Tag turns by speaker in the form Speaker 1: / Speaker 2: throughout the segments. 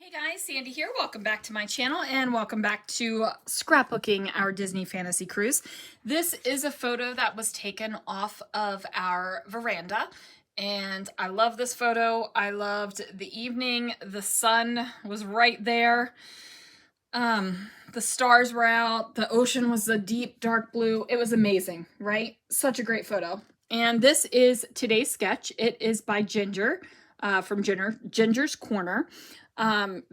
Speaker 1: Hey guys, Sandy here. Welcome back to my channel and welcome back to scrapbooking our Disney fantasy cruise. This is a photo that was taken off of our veranda and I love this photo. I loved the evening. The sun was right there. The stars were out. The ocean was a deep dark blue. It was amazing, right? Such a great photo. And this is today's sketch. It is by Ginger from Ginger's Corner.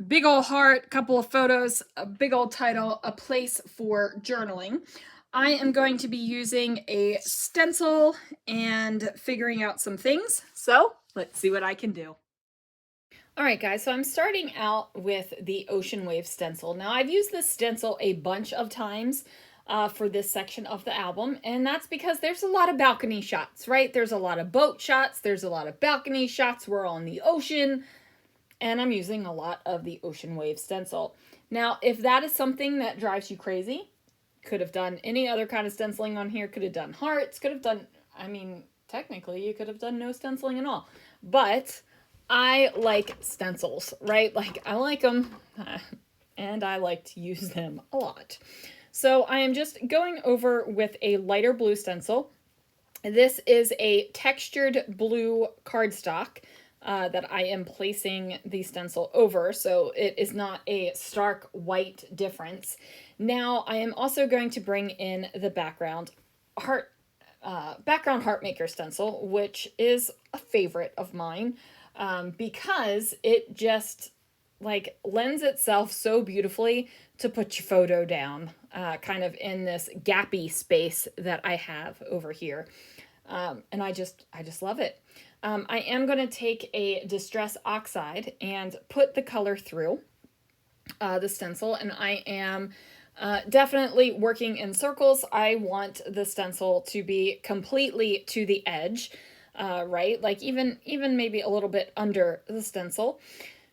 Speaker 1: Big old heart, couple of photos, a big old title, a place for journaling. I am going to be using a stencil and figuring out some things. So let's see what I can do. All right, guys, so I'm starting out with the Ocean Wave stencil. Now, I've used this stencil a bunch of times for this section of the album, and that's because there's a lot of balcony shots, right? There's a lot of boat shots, there's a lot of balcony shots. We're on the ocean, and I'm using a lot of the Ocean Wave stencil. Now, if that is something that drives you crazy, could have done any other kind of stenciling on here, could have done hearts, could have done, I mean, technically you could have done no stenciling at all, but I like stencils, right? Like, I like them, and I like to use them a lot. So I am just going over with a lighter blue stencil. This is a textured blue cardstock that I am placing the stencil over, so it is not a stark white difference. Now I am also going to bring in the background heart maker stencil, which is a favorite of mine. Because it just like lends itself so beautifully to put your photo down kind of in this gappy space that I have over here. And I just love it. I am going to take a Distress Oxide and put the color through the stencil, and I am definitely working in circles. I want the stencil to be completely to the edge. Right? Like even maybe a little bit under the stencil.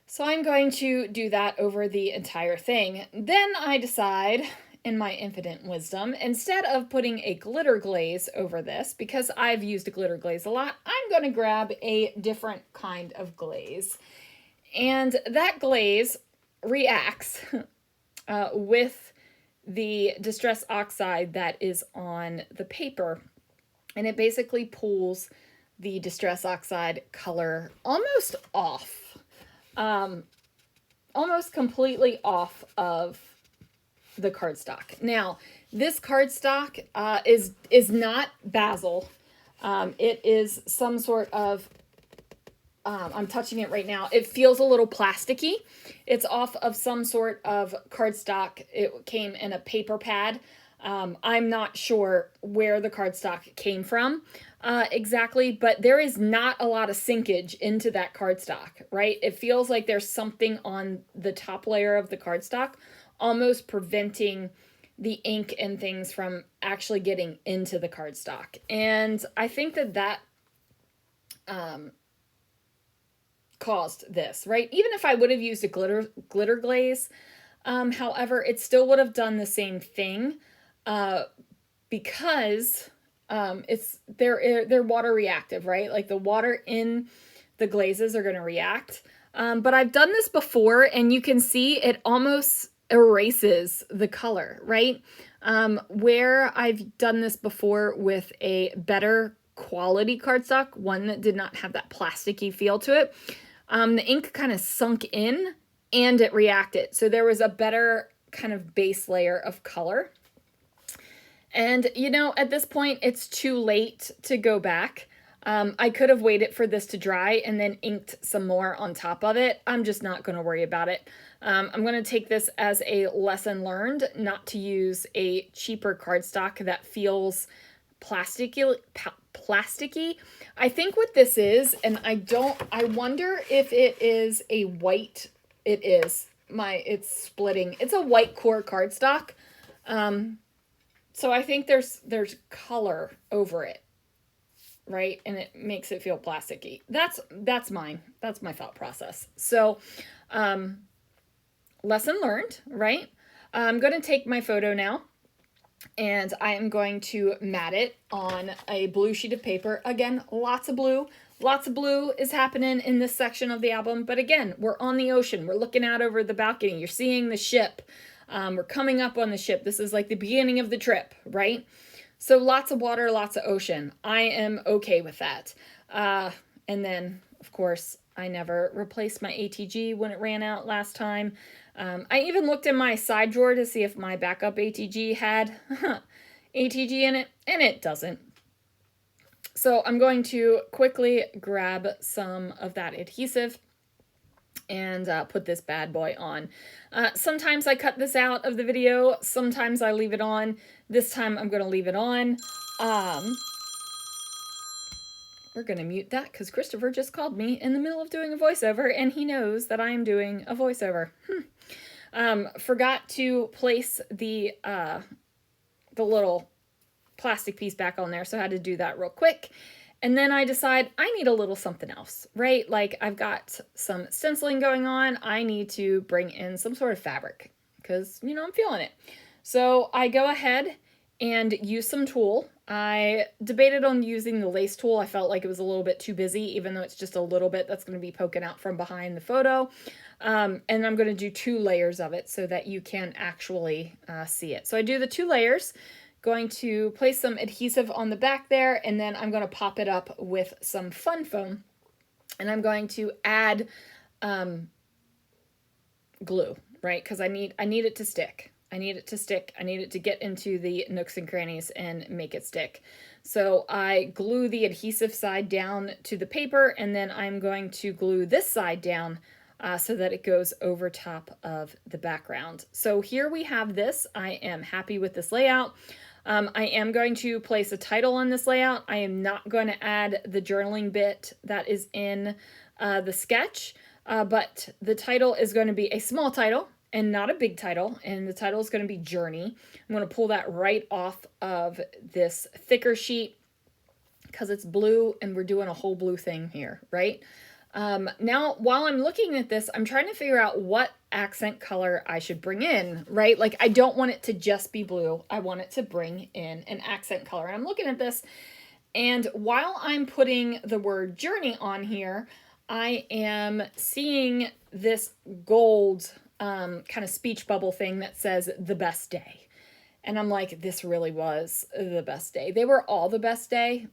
Speaker 1: So I'm going to do that over the entire thing. Then I decide, in my infinite wisdom, instead of putting a glitter glaze over this, because I've used a glitter glaze a lot, I'm going to grab a different kind of glaze. And that glaze reacts with the Distress Oxide that is on the paper. And it basically pulls the Distress Oxide color almost off, almost completely off of the cardstock. Now, this cardstock is not basil. It is some sort of, I'm touching it right now. It feels a little plasticky. It's off of some sort of cardstock. It came in a paper pad. I'm not sure where the cardstock came from exactly, but there is not a lot of sinkage into that cardstock, right? It feels like there's something on the top layer of the cardstock almost preventing the ink and things from actually getting into the cardstock. And I think that caused this, right? Even if I would have used a glitter glaze, however, it still would have done the same thing. Because they're water reactive, right? Like the water in the glazes are going to react. But I've done this before, and you can see it almost erases the color, right? Where I've done this before with a better quality cardstock, one that did not have that plasticky feel to it, the ink kind of sunk in and it reacted. So there was a better kind of base layer of color. And, you know, at this point, it's too late to go back. I could have waited for this to dry and then inked some more on top of it. I'm just not going to worry about it. I'm going to take this as a lesson learned not to use a cheaper cardstock that feels plasticky. I think what this is, and I wonder if it is a white, it's splitting. It's a white core cardstock. So I think there's color over it, right? And it makes it feel plasticky. That's mine. That's my thought process. So, lesson learned, right? I'm going to take my photo now, and I am going to mat it on a blue sheet of paper. Again, lots of blue, Lots of blue is happening in this section of the album, but again, we're on the ocean. We're looking out over the balcony. You're seeing the ship. We're coming up on the ship. This is like the beginning of the trip, right? So lots of water, lots of ocean. I am okay with that. And then, of course, I never replaced my ATG when it ran out last time. I even looked in my side drawer to see if my backup ATG had ATG in it, and it doesn't. So I'm going to quickly grab some of that adhesive and put this bad boy on. Sometimes I cut this out of the video, sometimes I leave it on. This time I'm going to leave it on. We're going to mute that because Christopher just called me in the middle of doing a voiceover and he knows that I am doing a voiceover. Forgot to place the little plastic piece back on there, so I had to do that real quick. And then I decide I need a little something else, right? Like I've got some stenciling going on. I need to bring in some sort of fabric because, you know, I'm feeling it. So I go ahead and use some tulle. I debated on using the lace tool. I felt like it was a little bit too busy, even though it's just a little bit that's going to be poking out from behind the photo. And I'm going to do 2 layers of it so that you can actually see it. So I do the 2 layers. Going to place some adhesive on the back there, and then I'm going to pop it up with some fun foam, and I'm going to add glue, right? Because I need it to stick. I need it to stick. I need it to get into the nooks and crannies and make it stick. So I glue the adhesive side down to the paper, and then I'm going to glue this side down so that it goes over top of the background. So here we have this. I am happy with this layout. I am going to place a title on this layout. I am not going to add the journaling bit that is in the sketch, but the title is going to be a small title and not a big title, and the title is going to be Journey. I'm going to pull that right off of this thicker sheet because it's blue and we're doing a whole blue thing here, right? Now, while I'm looking at this, I'm trying to figure out what accent color I should bring in, right? Like, I don't want it to just be blue. I want it to bring in an accent color. And I'm looking at this, and while I'm putting the word journey on here, I am seeing this gold kind of speech bubble thing that says the best day. And I'm like, this really was the best day. They were all the best day.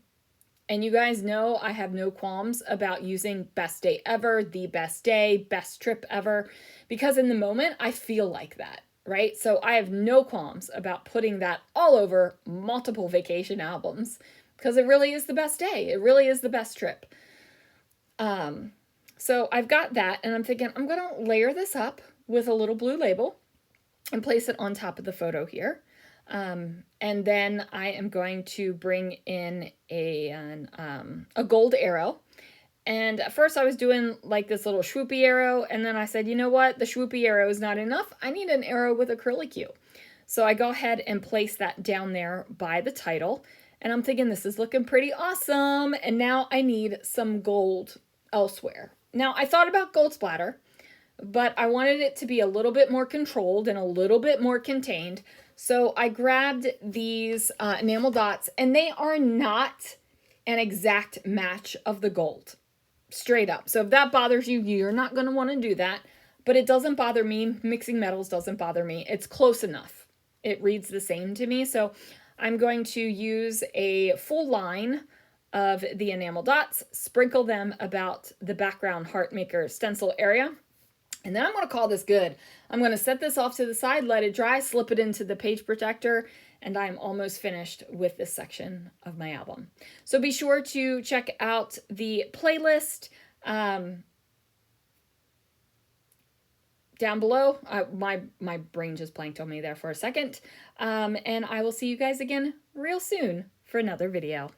Speaker 1: And you guys know I have no qualms about using best day ever, the best day, best trip ever, because in the moment I feel like that, right? So I have no qualms about putting that all over multiple vacation albums because it really is the best day. It really is the best trip. So I've got that, and I'm thinking I'm going to layer this up with a little blue label and place it on top of the photo here. And then I am going to bring in a gold arrow. And at first I was doing like this little swoopy arrow, and then I said, you know what? The swoopy arrow is not enough. I need an arrow with a curlicue. So I go ahead and place that down there by the title, and I'm thinking this is looking pretty awesome. And now I need some gold elsewhere. Now I thought about gold splatter, but I wanted it to be a little bit more controlled and a little bit more contained. So I grabbed these enamel dots, and they are not an exact match of the gold, straight up. So if that bothers you, you're not going to want to do that, but it doesn't bother me. Mixing metals doesn't bother me. It's close enough. It reads the same to me. So I'm going to use a full line of the enamel dots, sprinkle them about the background heart maker stencil area. And then I'm going to call this good. I'm going to set this off to the side, let it dry, slip it into the page protector, and I'm almost finished with this section of my album. So be sure to check out the playlist down below. My brain just blanked on me there for a second. And I will see you guys again real soon for another video.